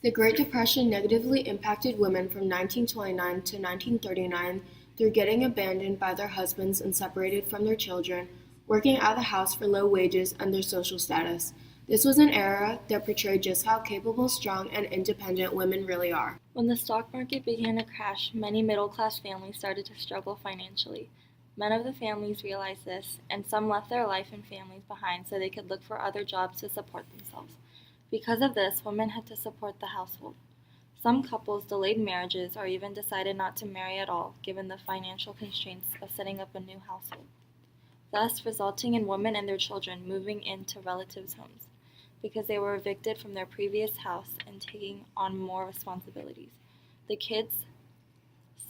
The Great Depression negatively impacted women from 1929 to 1939 through getting abandoned by their husbands and separated from their children, working out of the house for low wages, and their social status. This was an era that portrayed just how capable, strong, and independent women really are. When the stock market began to crash, many middle-class families started to struggle financially. Men of the families realized this, and some left their life and families behind so they could look for other jobs to support themselves. Because of this, women had to support the household. Some couples delayed marriages or even decided not to marry at all, given the financial constraints of setting up a new household, thus resulting in women and their children moving into relatives' homes because they were evicted from their previous house and taking on more responsibilities. The kids,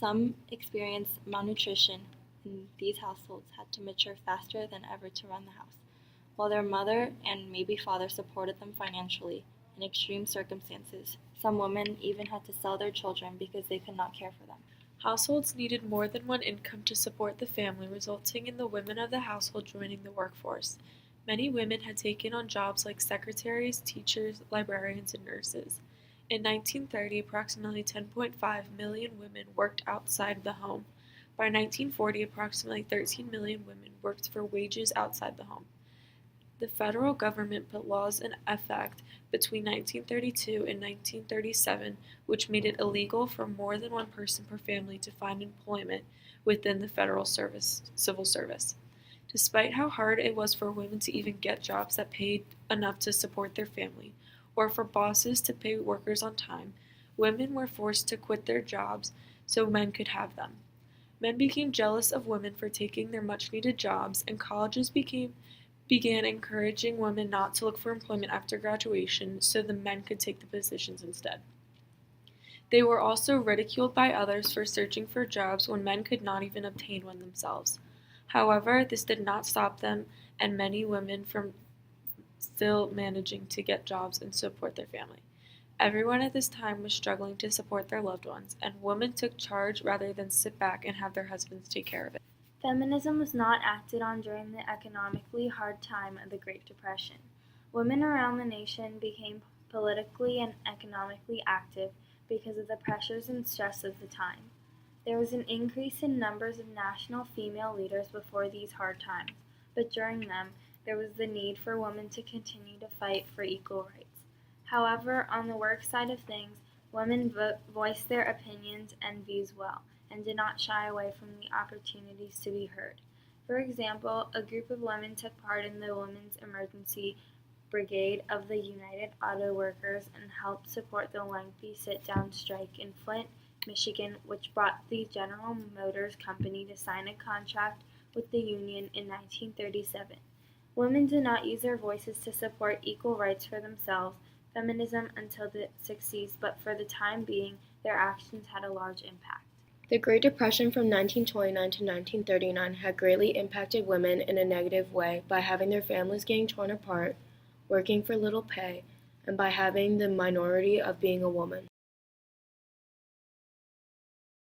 some experienced malnutrition in these households, had to mature faster than ever to run the house, while their mother and maybe father supported them financially. In extreme circumstances, some women even had to sell their children because they could not care for them. Households needed more than one income to support the family, resulting in the women of the household joining the workforce. Many women had taken on jobs like secretaries, teachers, librarians, and nurses. In 1930, approximately 10.5 million women worked outside the home. By 1940, approximately 13 million women worked for wages outside the home. The federal government put laws in effect between 1932 and 1937 which made it illegal for more than one person per family to find employment within the federal civil service. Despite how hard it was for women to even get jobs that paid enough to support their family, or for bosses to pay workers on time, women were forced to quit their jobs so men could have them. Men became jealous of women for taking their much-needed jobs, and colleges began encouraging women not to look for employment after graduation so the men could take the positions instead. They were also ridiculed by others for searching for jobs when men could not even obtain one themselves. However, this did not stop them and many women from still managing to get jobs and support their family. Everyone at this time was struggling to support their loved ones, and women took charge rather than sit back and have their husbands take care of it. Feminism was not acted on during the economically hard time of the Great Depression. Women around the nation became politically and economically active because of the pressures and stress of the time. There was an increase in numbers of national female leaders before these hard times, but during them, there was the need for women to continue to fight for equal rights. However, on the work side of things, women voiced their opinions and views well, and did not shy away from the opportunities to be heard. For example, a group of women took part in the Women's Emergency Brigade of the United Auto Workers and helped support the lengthy sit-down strike in Flint, Michigan, which brought the General Motors Company to sign a contract with the union in 1937. Women did not use their voices to support equal rights for themselves, feminism until the 60s, but for the time being, their actions had a large impact. The Great Depression from 1929 to 1939 had greatly impacted women in a negative way by having their families getting torn apart, working for little pay, and by having the minority of being a woman.